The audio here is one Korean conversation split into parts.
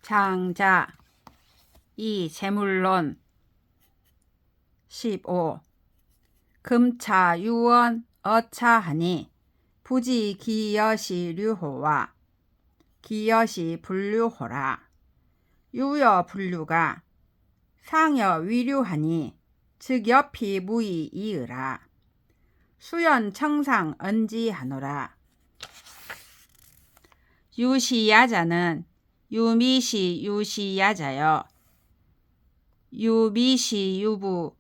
장자 2. 재물론 15. 금차 유원 어차하니 부지 기여시 류호와 기여시 불류호라. 유여 불류가 상여 위류하니 즉 옆이 무이 이으라. 수연 청상 언지하노라. 유시야자는 유미시 유시야자여 유미시 유부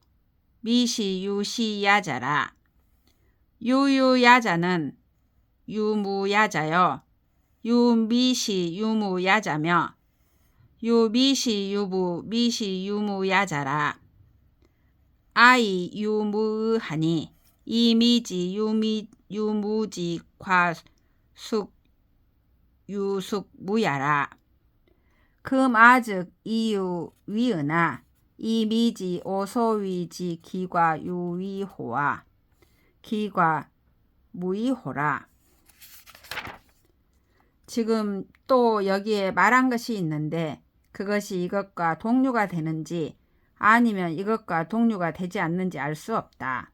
미시 유시야자라. 유유야자는 유무야자여 유미시 유무야자며 유미시 유부 미시 유무야자라. 아이 유무하니 이미지 유무지 과숙 유숙 무야라. 금아즉 이유 위으나 이미지 오소위지 기과 유위호와 기과 무이호라. 지금 또 여기에 말한 것이 있는데 그것이 이것과 동류가 되는지 아니면 이것과 동류가 되지 않는지 알 수 없다.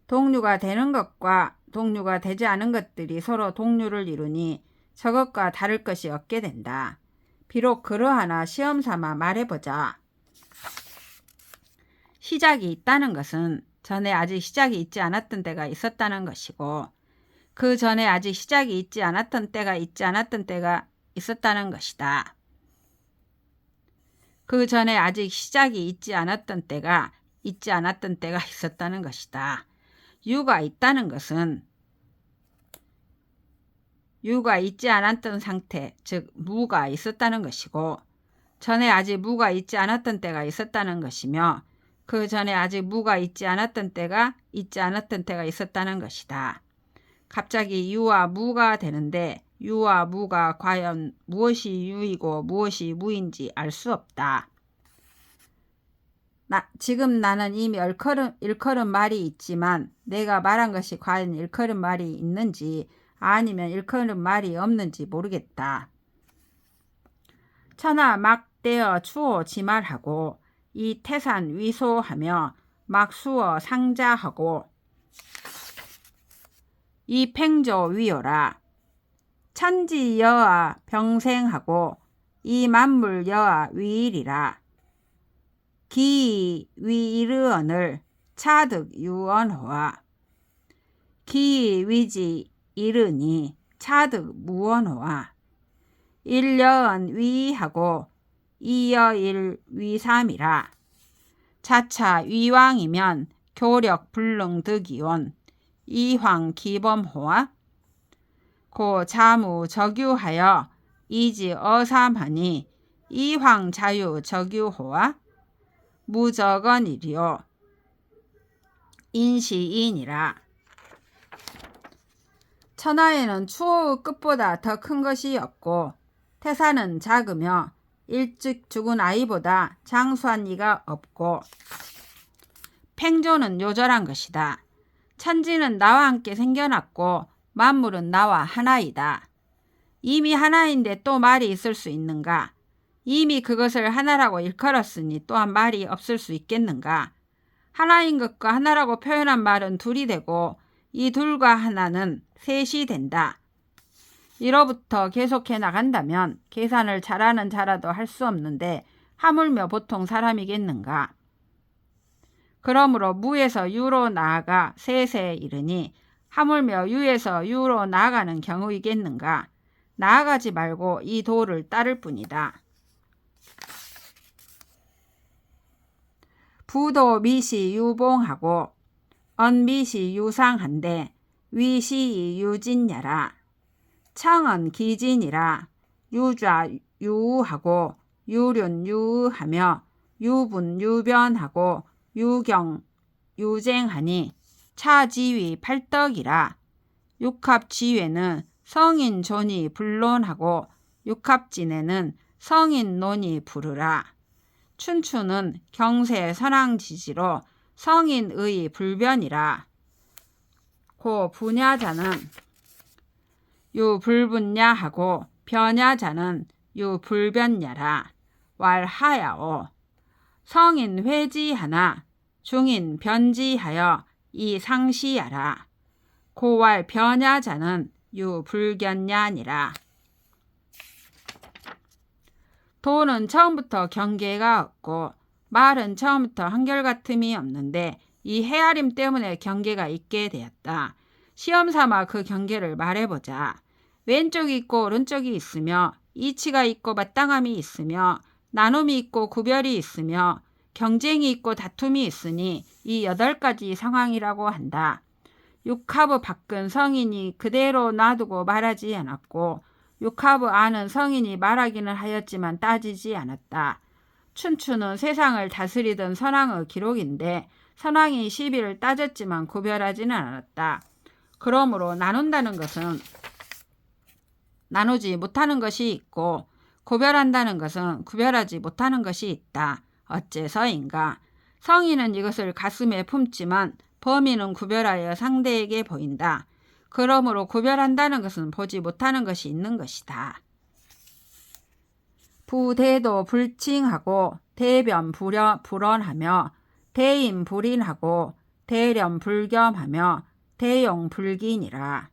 동류가 되는 것과 동류가 되지 않은 것들이 서로 동류를 이루니 저것과 다를 것이 없게 된다. 비록 그러하나 시험삼아 말해보자. 시작이 있다는 것은 전에 아직 시작이 있지 않았던 때가 있었다는 것이고 그 전에 아직 시작이 있지 않았던 때가 있었다는 것이다. 그 전에 아직 시작이 있지 않았던 때가 있었다는 것이다. 유가 있다는 것은 유가 있지 않았던 상태, 즉 무가 있었다는 것이고 전에 아직 무가 있지 않았던 때가 있었다는 것이며 그 전에 아직 무가 있지 않았던 때가 있었다는 것이다. 갑자기 유와 무가 되는데 유와 무가 과연 무엇이 유이고 무엇이 무인지 알 수 없다. 지금 나는 이미 일컬은 말이 있지만 내가 말한 것이 과연 일컬은 말이 있는지 아니면 일컬은 말이 없는지 모르겠다. 천하 막대어 추호 지말하고 이 태산 위소하며 막수어 상자하고 이 팽조 위요라. 천지 여아 병생하고 이 만물 여아 위일이라. 기 위이르언을 차득 유언호와 기 위지 이르니 차득 무언호와 일여언 위하고 이여일 위삼이라. 자차 위왕이면 교력 불능득이온 이황 기범호와 고 자무 적유하여 이지 어삼하니 이황 자유 적유호와 무적언이리요 인시인이라. 천하에는 추호의 끝보다 더 큰 것이 없고 태산은 작으며 일찍 죽은 아이보다 장수한 이가 없고 팽조는 요절한 것이다. 천지는 나와 함께 생겨났고 만물은 나와 하나이다. 이미 하나인데 또 말이 있을 수 있는가? 이미 그것을 하나라고 일컬었으니 또한 말이 없을 수 있겠는가? 하나인 것과 하나라고 표현한 말은 둘이 되고 이 둘과 하나는 셋이 된다. 이로부터 계속해 나간다면 계산을 잘하는 자라도 할 수 없는데 하물며 보통 사람이겠는가? 그러므로 무에서 유로 나아가 셋에 이르니 하물며 유에서 유로 나아가는 경우이겠는가? 나아가지 말고 이 도를 따를 뿐이다. 부도 미시 유봉하고 언미시 유상한데 위시 유진야라. 청은 기진이라. 유좌 유우하고 유륜 유우하며 유분 유변하고 유경 유쟁하니 차지위 팔떡이라. 육합지회는 성인 존이 불론하고 육합진에는 성인 논이 부르라. 춘추는 경세 선왕지지로 성인의 불변이라. 고 분야자는 유불분야하고 변야자는 유 불변야라. 왈하야오. 성인 회지하나 중인 변지하여 이 상시야라. 고왈 변야자는 유 불견야니라. 도는 처음부터 경계가 없고 말은 처음부터 한결같음이 없는데 이 헤아림 때문에 경계가 있게 되었다. 시험삼아 그 경계를 말해보자. 왼쪽이 있고 오른쪽이 있으며 이치가 있고 마땅함이 있으며 나눔이 있고 구별이 있으며 경쟁이 있고 다툼이 있으니 이 8가지 상황이라고 한다. 육하부 밖은 성인이 그대로 놔두고 말하지 않았고 육하부 안은 성인이 말하기는 하였지만 따지지 않았다. 춘추는 세상을 다스리던 선왕의 기록인데 선왕이 시비를 따졌지만 구별하지는 않았다. 그러므로 나눈다는 것은 나누지 못하는 것이 있고 구별한다는 것은 구별하지 못하는 것이 있다. 어째서인가? 성인은 이것을 가슴에 품지만 범인은 구별하여 상대에게 보인다. 그러므로 구별한다는 것은 보지 못하는 것이 있는 것이다. 부대도 불칭하고 대변 불언하며 대인 불인하고 대렴 불겸하며 대용 불긴이라.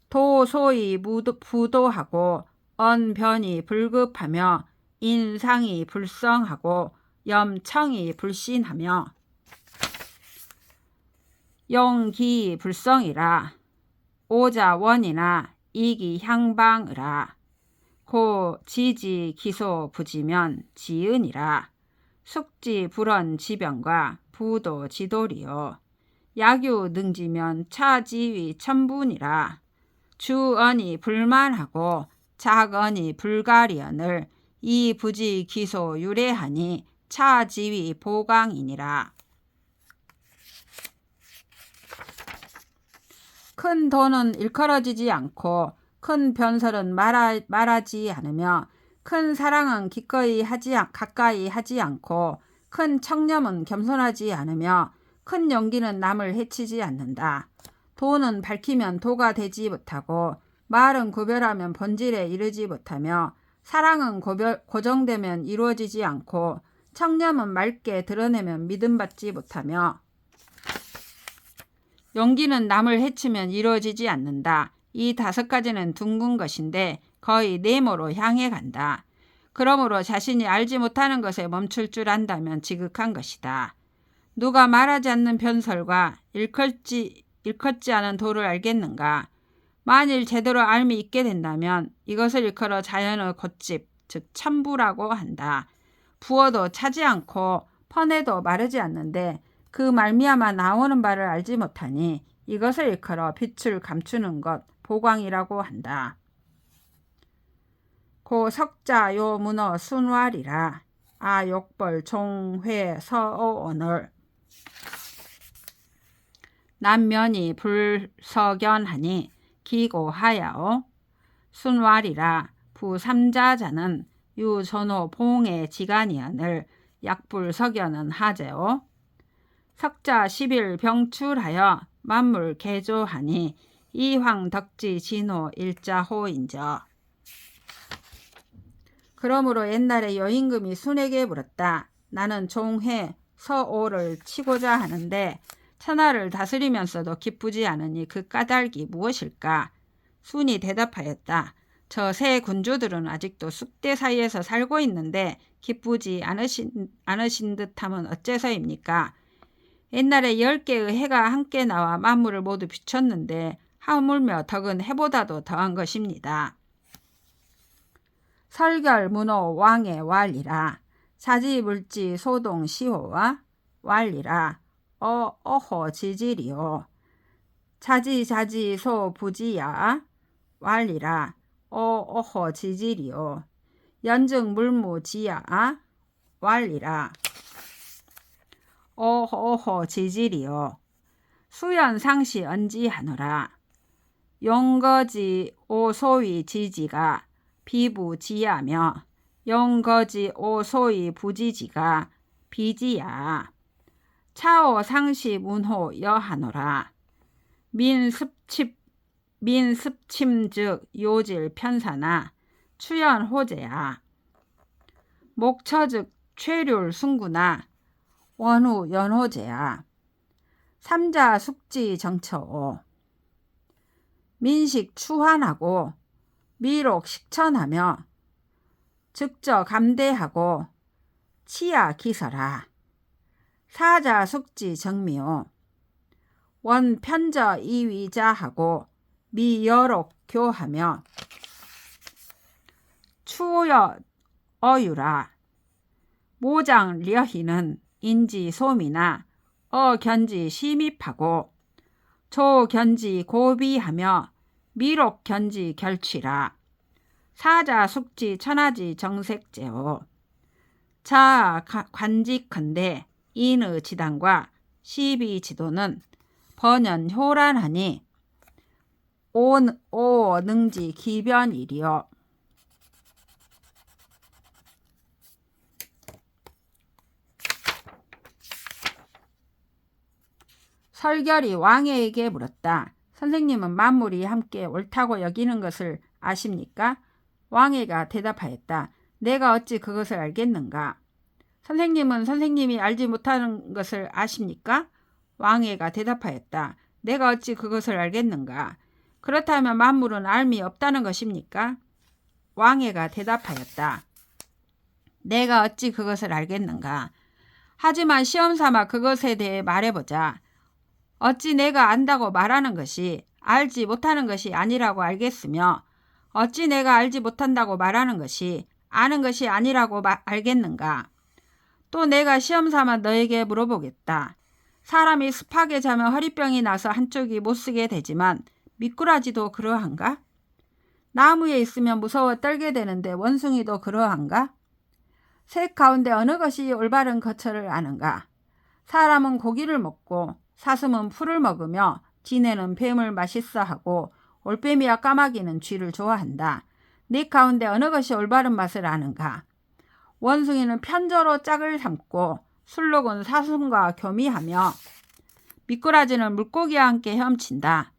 도 소위 부도하고 언변이 불급하며 인상이 불성하고 염청이 불신하며 용기 불성이라. 오자 원이나 이기 향방으라. 고 지지 기소 부지면 지은이라. 숙지 불언 지병과 부도 지돌이요. 야규 능지면 차지위 천분이라. 주언이 불만하고 작언이 불가리언을 이 부지 기소 유례하니 차지위 보강이니라. 큰 도는 일컬어지지 않고 큰 변설은 말하지 않으며 큰 사랑은 가까이 하지 않고 큰 청렴은 겸손하지 않으며 큰 용기는 남을 해치지 않는다. 도는 밝히면 도가 되지 못하고 말은 구별하면 본질에 이르지 못하며 사랑은 고정되면 이루어지지 않고 청렴은 맑게 드러내면 믿음받지 못하며 용기는 남을 해치면 이루어지지 않는다. 이 5가지는 둥근 것인데 거의 네모로 향해 간다. 그러므로 자신이 알지 못하는 것에 멈출 줄 안다면 지극한 것이다. 누가 말하지 않는 변설과 일컫지 않은 도를 알겠는가? 만일 제대로 알미 있게 된다면 이것을 일컬어 자연의 곶집, 즉 참부라고 한다. 부어도 차지 않고 퍼내도 마르지 않는데 그 말미암아 나오는 바를 알지 못하니 이것을 일컬어 빛을 감추는 것, 보광이라고 한다. 고 석자 요 문어 순왈이라. 아 욕벌 종회 서오언을 남면이 불석연하니 기고하야오. 순왈이라. 부삼자자는 유전호 봉의 지간이언을 약불석연은 하제오. 석자 10일 병출하여 만물 개조하니 이황 덕지 진호 일자호인저. 그러므로 옛날에 여임금이 순에게 물었다. 나는 종회 서오를 치고자 하는데 천하를 다스리면서도 기쁘지 않으니 그 까닭이 무엇일까? 순이 대답하였다. 저 새 군주들은 아직도 쑥대 사이에서 살고 있는데 기쁘지 않으신 듯하면 어째서입니까? 옛날에 10개의 해가 함께 나와 만물을 모두 비췄는데 하물며 덕은 해보다도 더한 것입니다. 설결 문호 왕의 왈이라. 자지불지 소동 시호와 왈이라. 어호 지질이요. 자지자지 소 부지야 왈이라. 어호 지질이요. 연증 물무 지야 왈이라. 어허 지질이요. 수연 상시 언지하노라. 용거지 오소위 지지가 비부지야며 용거지 오소위 부지지가 비지야. 차오 상시 문호 여하노라. 민습침 즉 요질 편사나 추연 호재야. 목처즉 최률 순구나 원후 연호재야. 삼자 숙지 정처오. 민식 추환하고 미록 식천하며 즉저 감대하고 치야 기설하. 사자 숙지 정미오. 원 편저 이위자하고 미여록 교하며 추여 어유라. 모장 려희는 인지 소미나 견지 심입하고 조 견지 고비하며 미록 견지 결취라. 사자 숙지 천하지 정색제오. 자 관직컨대 인의 지단과 시비 지도는 번연 효란하니 오 능지 기변이리요. 설결이 왕에게 물었다. 선생님은 만물이 함께 옳다고 여기는 것을 아십니까? 왕애가 대답하였다. 내가 어찌 그것을 알겠는가? 선생님은 선생님이 알지 못하는 것을 아십니까? 왕애가 대답하였다. 내가 어찌 그것을 알겠는가? 그렇다면 만물은 알미 없다는 것입니까? 왕애가 대답하였다. 내가 어찌 그것을 알겠는가? 하지만 시험삼아 그것에 대해 말해보자. 어찌 내가 안다고 말하는 것이 알지 못하는 것이 아니라고 알겠으며 어찌 내가 알지 못한다고 말하는 것이 아는 것이 아니라고 알겠는가? 또 내가 시험삼아 너에게 물어보겠다. 사람이 습하게 자면 허리병이 나서 한쪽이 못쓰게 되지만 미꾸라지도 그러한가? 나무에 있으면 무서워 떨게 되는데 원숭이도 그러한가? 셋 가운데 어느 것이 올바른 거처를 아는가? 사람은 고기를 먹고 사슴은 풀을 먹으며 지네는 뱀을 맛있어하고 올빼미와 까마귀는 쥐를 좋아한다. 네 가운데 어느 것이 올바른 맛을 아는가? 원숭이는 편저로 짝을 삼고 술록은 사슴과 교미하며 미꾸라지는 물고기와 함께 헤엄친다.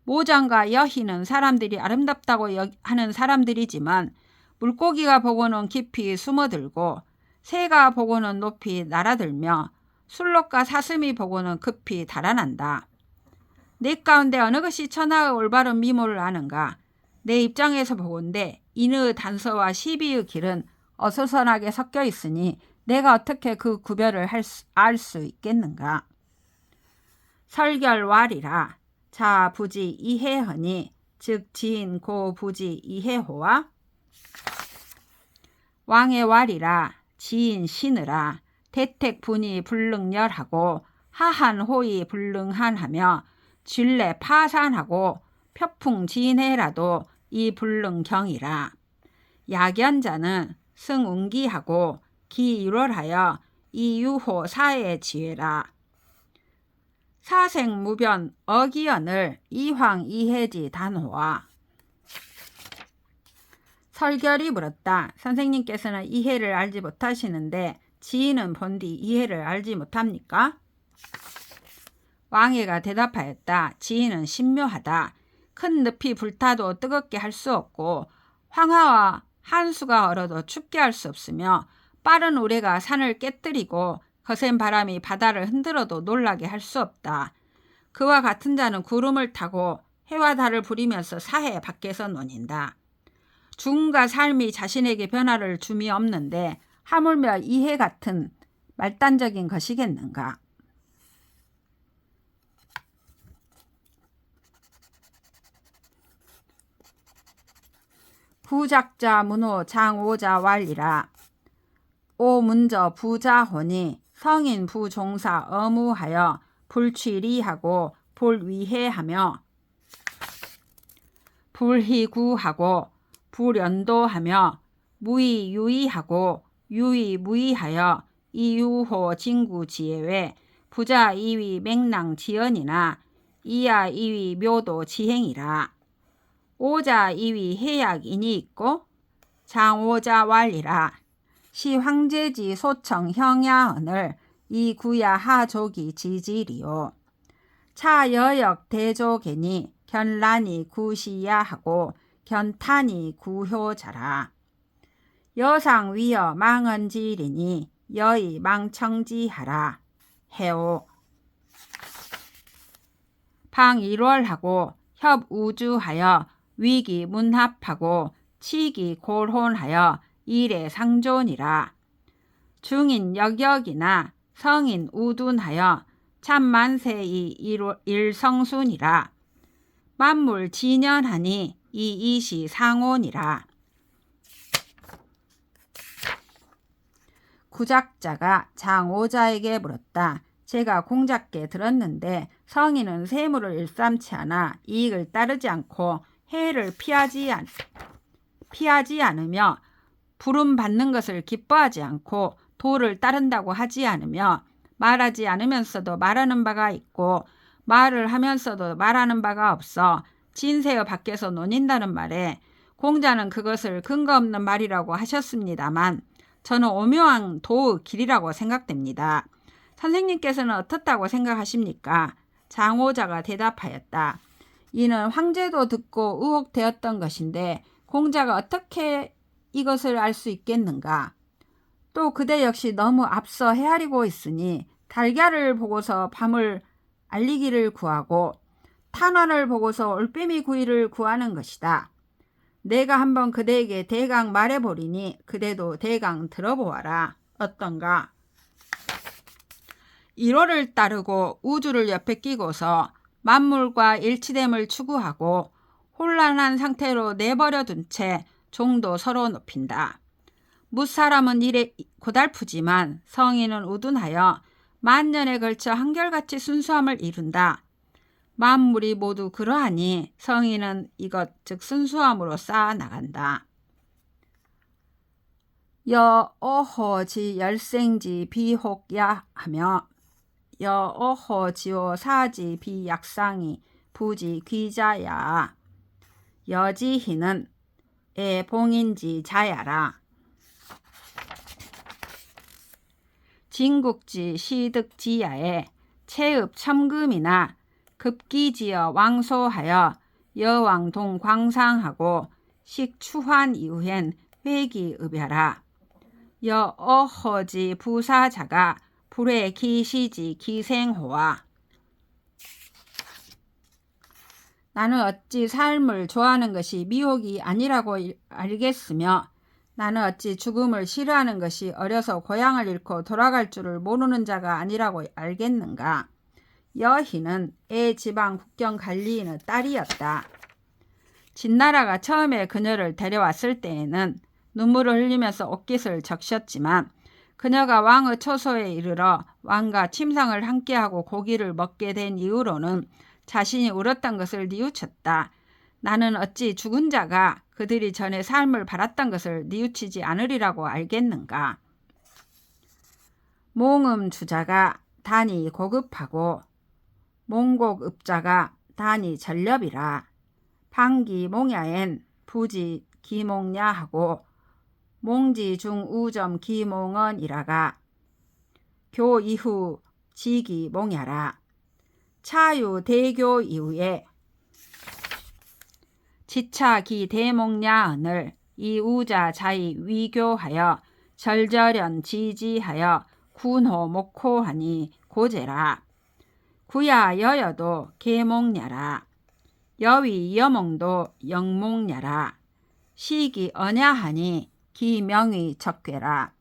모장과 여희는 사람들이 아름답다고 하는 사람들이지만 물고기가 보고는 깊이 숨어들고 새가 보고는 높이 날아들며 술록과 사슴이 보고는 급히 달아난다. 네 가운데 어느 것이 천하의 올바른 미모를 아는가? 내 입장에서 보건대 인의 단서와 시비의 길은 어수선하게 섞여 있으니 내가 어떻게 그 구별을 알 수 있겠는가? 설결왈이라. 자 부지 이해허니 즉 지인 고 부지 이해호와 왕의 왈이라. 지인 신으라. 대택 분이 불능열하고 하한 호이 불능한하며 진례 파산하고 표풍 진해라도 이 불능경이라. 약연자는 승운기하고 기유월하여 이유호 사의 지혜라. 사생무변 어기연을 이황 이해지 단호와. 설결이 물었다. 선생님께서는 이해를 알지 못하시는데 지인은 본디 이해를 알지 못합니까? 왕애가 대답하였다. 지인은 신묘하다. 큰 늪이 불타도 뜨겁게 할 수 없고 황하와 한수가 얼어도 춥게 할 수 없으며 빠른 우레가 산을 깨뜨리고 거센 바람이 바다를 흔들어도 놀라게 할 수 없다. 그와 같은 자는 구름을 타고 해와 달을 부리면서 사해 밖에서 논인다. 죽음과 삶이 자신에게 변화를 줌이 없는데 하물며 이해 같은 말단적인 것이겠는가? 부작자 문호 장오자 왈이라. 오문저 부자혼이 성인 부종사 어무하여 불취리하고 불위해하며 불희구하고 불연도하며 무의유의하고 유의무의하여 이유호 진구지혜외 부자 이위 맹랑 지연이나 이야 이위 묘도 지행이라. 오자 이위 해약인이 있고 장오자 왈이라. 시 황제지 소청 형야언을 이구야 하족이 지지리요. 차 여역 대조개니 견란이 구시야 하고 견탄이 구효자라. 여상 위여 망언지리니 여의 망청지하라. 해오. 방일월하고 협우주하여 위기 문합하고 치기 골혼하여 일에 상존이라. 중인 역역이나 성인 우둔하여 참만세이 일성순이라. 만물 진연하니 이이시 상온이라. 구작자가 장오자에게 물었다. 제가 공자께 들었는데 성인은 세물을 일삼지 않아 이익을 따르지 않고 해를 피하지 않으며 부름 받는 것을 기뻐하지 않고 도를 따른다고 하지 않으며 말하지 않으면서도 말하는 바가 있고 말을 하면서도 말하는 바가 없어 진세어 밖에서 논인다는 말에 공자는 그것을 근거 없는 말이라고 하셨습니다만 저는 오묘한 도의 길이라고 생각됩니다. 선생님께서는 어떻다고 생각하십니까? 장오자가 대답하였다. 이는 황제도 듣고 의혹되었던 것인데 공자가 어떻게 이것을 알 수 있겠는가? 또 그대 역시 너무 앞서 헤아리고 있으니 달걀을 보고서 밤을 알리기를 구하고 탄환을 보고서 올빼미 구이를 구하는 것이다. 내가 한번 그대에게 대강 말해보리니 그대도 대강 들어보아라. 어떤가? 1호를 따르고 우주를 옆에 끼고서 만물과 일치됨을 추구하고 혼란한 상태로 내버려 둔 채 종도 서로 높인다. 무사람은 일에 고달프지만 성인은 우둔하여 만년에 걸쳐 한결같이 순수함을 이룬다. 만물이 모두 그러하니 성인은 이것 즉 순수함으로 쌓아나간다. 여어허지 열생지 비혹야 하며 여어허지오 사지 비약상이 부지 귀자야. 여지희는 애봉인지 자야라. 진국지 시득지야에 체읍 첨금이나 급기지어 왕소하여 여왕동 광상하고 식추환 이후엔 회기읍야라. 여어허지 부사자가 불에 기시지 기생호와. 나는 어찌 삶을 좋아하는 것이 미혹이 아니라고 알겠으며 나는 어찌 죽음을 싫어하는 것이 어려서 고향을 잃고 돌아갈 줄을 모르는 자가 아니라고 알겠는가. 여희는 지방 국경 관리인의 딸이었다. 진나라가 처음에 그녀를 데려왔을 때에는 눈물을 흘리면서 옷깃을 적셨지만 그녀가 왕의 초소에 이르러 왕과 침상을 함께하고 고기를 먹게 된 이후로는 자신이 울었던 것을 뉘우쳤다. 나는 어찌 죽은 자가 그들이 전에 삶을 바랐던 것을 뉘우치지 않으리라고 알겠는가. 몽음주자가 단이 고급하고 몽곡읍자가 단이 전렵이라. 방기몽야엔 부지 기몽야하고 몽지중우점 기몽언이라가 교 이후 지기몽야라. 차유 대교 이후에 지차기 대몽야언을 이우자 자이 위교하여 절절연 지지하여 군호 목호하니 고제라. 구야 여여도 계몽야라. 여위 여몽도 영몽야라. 시기 언야하니 기명의 적괴라.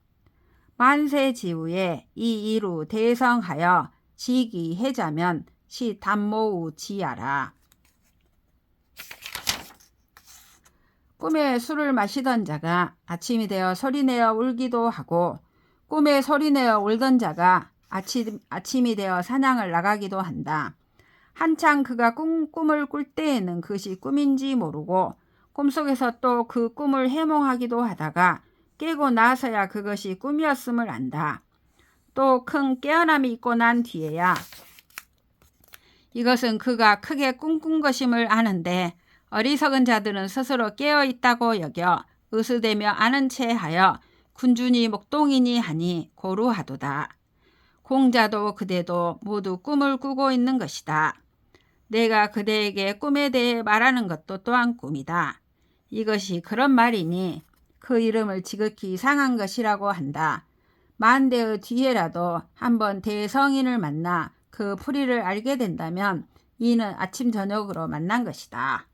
만세지우에 이이루 대성하여 지기해자면 시담모우 지야라. 꿈에 술을 마시던 자가 아침이 되어 소리내어 울기도 하고 꿈에 소리내어 울던 자가 아침이 되어 사냥을 나가기도 한다. 한창 그가 꿈을 꿀 때에는 그것이 꿈인지 모르고 꿈속에서 또 그 꿈을 해몽하기도 하다가 깨고 나서야 그것이 꿈이었음을 안다. 또 큰 깨어남이 있고 난 뒤에야 이것은 그가 크게 꿈꾼 것임을 아는데 어리석은 자들은 스스로 깨어있다고 여겨 으스대며 아는 채 하여 군준이 목동이니 하니 고루하도다. 공자도 그대도 모두 꿈을 꾸고 있는 것이다. 내가 그대에게 꿈에 대해 말하는 것도 또한 꿈이다. 이것이 그런 말이니 그 이름을 지극히 이상한 것이라고 한다. 만대의 뒤에라도 한번 대성인을 만나 그 풀이를 알게 된다면 이는 아침 저녁으로 만난 것이다.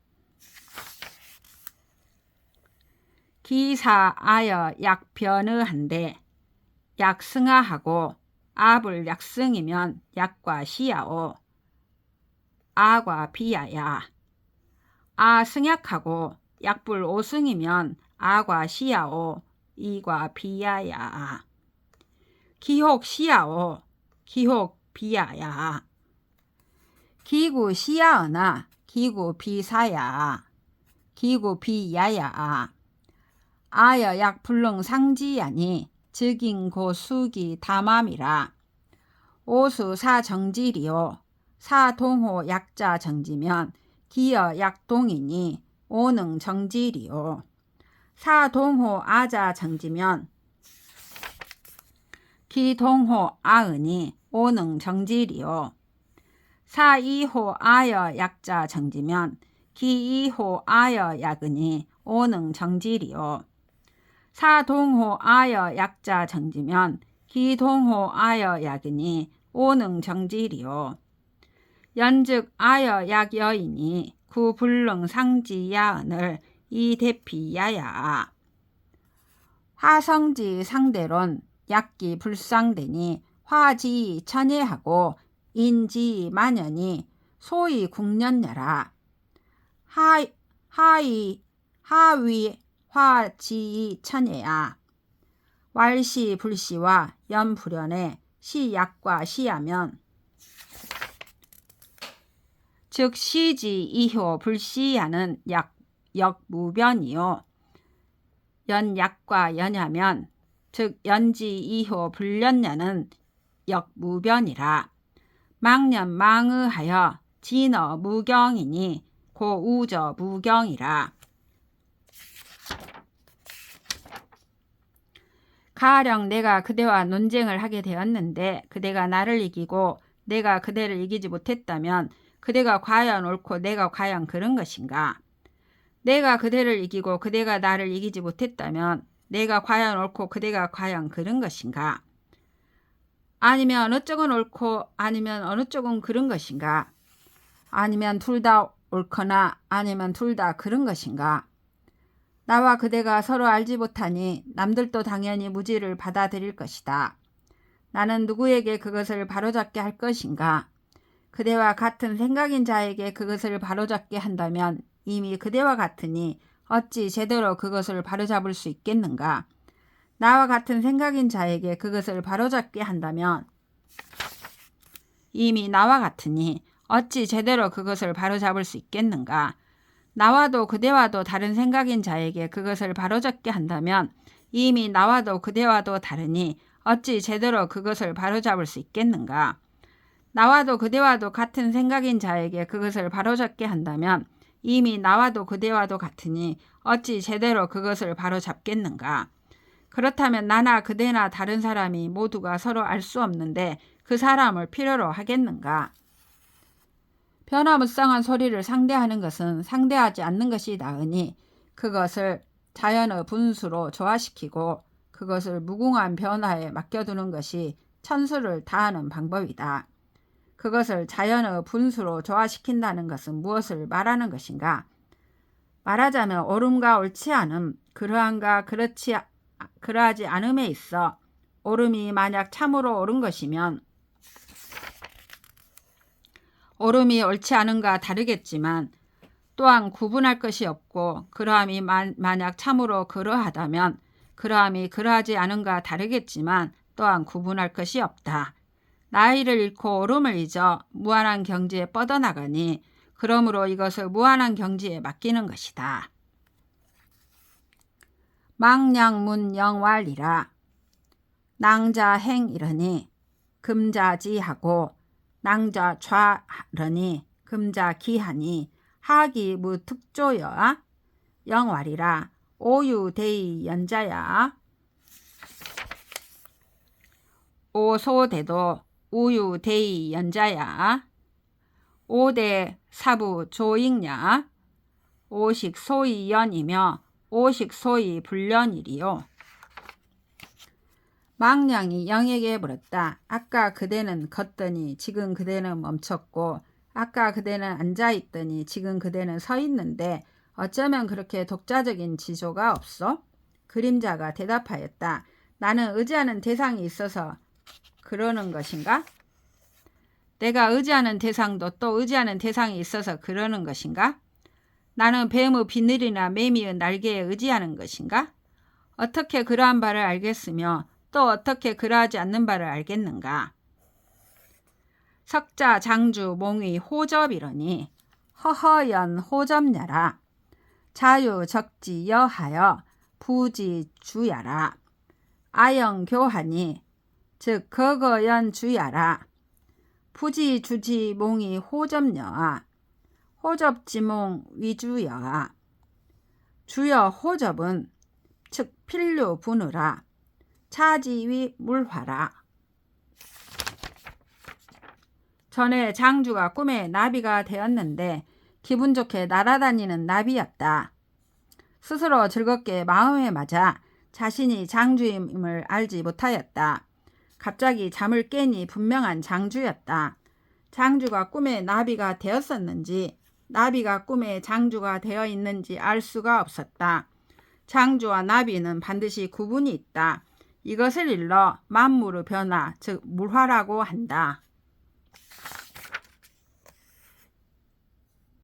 기사아여 약변의한데 약승하하고 압을 약승이면 약과 시야오 아과 비야야. 아승약하고 약불 오승이면 아과 시야오 이과 비야야. 기혹 시야오 기혹 비야야. 기구 시야어나 기구 비사야 기구 비야야. 아여 약불능 상지야니 즉인고 수기 다맘이라. 오수 사정지리요 사동호 약자 정지면 기여 약동이니 오능 정지리요. 사동호 아자 정지면 기동호 아은이 오능 정지리요. 사이호 아여 약자 정지면 기이호 아여 약은이 오능 정지리요. 사동호 아여 약자 정지면 기동호 아여 약이니 오능 정지리요. 연즉 아여 약여이니 구불능 상지야언을 이대피야야. 화성지 상대론 약기 불상되니 화지 천예하고 인지 만연이 소위 국년여라. 하위 화지 천예야. 왈시 불시와 연불연에 시약과 시하면 즉 시지 이효 불시하는 역무변이요. 연약과 연하면 즉 연지 이효 불연냐는 역무변이라. 망년 망의하여 진어 무경이니 고우저 무경이라. 가령 내가 그대와 논쟁을 하게 되었는데 그대가 나를 이기고 내가 그대를 이기지 못했다면 그대가 과연 옳고 내가 과연 그른 것인가? 내가 그대를 이기고 그대가 나를 이기지 못했다면 내가 과연 옳고 그대가 과연 그른 것인가? 아니면 어느 쪽은 옳고 아니면 어느 쪽은 그른 것인가? 아니면 둘 다 옳거나 아니면 둘 다 그른 것인가? 나와 그대가 서로 알지 못하니 남들도 당연히 무지를 받아들일 것이다. 나는 누구에게 그것을 바로잡게 할 것인가? 그대와 같은 생각인 자에게 그것을 바로잡게 한다면 이미 그대와 같으니 어찌 제대로 그것을 바로잡을 수 있겠는가? 나와 같은 생각인 자에게 그것을 바로잡게 한다면 이미 나와 같으니 어찌 제대로 그것을 바로잡을 수 있겠는가? 나와도 그대와도 다른 생각인 자에게 그것을 바로잡게 한다면 이미 나와도 그대와도 다르니 어찌 제대로 그것을 바로잡을 수 있겠는가? 나와도 그대와도 같은 생각인 자에게 그것을 바로잡게 한다면 이미 나와도 그대와도 같으니 어찌 제대로 그것을 바로잡겠는가? 그렇다면 나나 그대나 다른 사람이 모두가 서로 알 수 없는데 그 사람을 필요로 하겠는가? 변화무쌍한 소리를 상대하는 것은 상대하지 않는 것이 나으니 그것을 자연의 분수로 조화시키고 그것을 무궁한 변화에 맡겨두는 것이 천수를 다하는 방법이다. 그것을 자연의 분수로 조화시킨다는 것은 무엇을 말하는 것인가? 말하자면 옳음과 옳지 않음, 그러함과 그러하지 않음에 있어 옳음이 만약 참으로 옳은 것이면 옳음이 옳지 않은가 다르겠지만 또한 구분할 것이 없고 그러함이 만약 참으로 그러하다면 그러함이 그러하지 않은가 다르겠지만 또한 구분할 것이 없다. 나이를 잃고 옳음을 잊어 무한한 경지에 뻗어나가니 그러므로 이것을 무한한 경지에 맡기는 것이다. 망량문영왈이라. 낭자행 이러니 금자지하고 낭자좌러니 금자기하니 하기 무특조여 영왈이라. 오유대의 연자야. 오소대도 우유대의 연자야. 오대 사부 조익냐. 오식 소이연이며 오식 소이 불련이리요. 망량이 영에게 물었다. 아까 그대는 걷더니 지금 그대는 멈췄고 아까 그대는 앉아있더니 지금 그대는 서 있는데 어쩌면 그렇게 독자적인 지조가 없어? 그림자가 대답하였다. 나는 의지하는 대상이 있어서 그러는 것인가? 내가 의지하는 대상도 또 의지하는 대상이 있어서 그러는 것인가? 나는 뱀의 비늘이나 매미의 날개에 의지하는 것인가? 어떻게 그러한 바를 알겠으며 또 어떻게 그러하지 않는 바를 알겠는가? 석자 장주 몽위 호접이러니 허허연 호접야라. 자유 적지 여하여 부지 주야라. 아영 교하니 즉 거거연 주야라. 부지 주지 몽이 호접여아. 호접지몽 위주여아. 주여 호접은 즉 필류 분우라. 차지위 물화라. 전에 장주가 꿈에 나비가 되었는데 기분 좋게 날아다니는 나비였다. 스스로 즐겁게 마음에 맞아 자신이 장주임을 알지 못하였다. 갑자기 잠을 깨니 분명한 장주였다. 장주가 꿈에 나비가 되었었는지 나비가 꿈에 장주가 되어 있는지 알 수가 없었다. 장주와 나비는 반드시 구분이 있다. 이것을 일러 만물의 변화, 즉 물화라고 한다.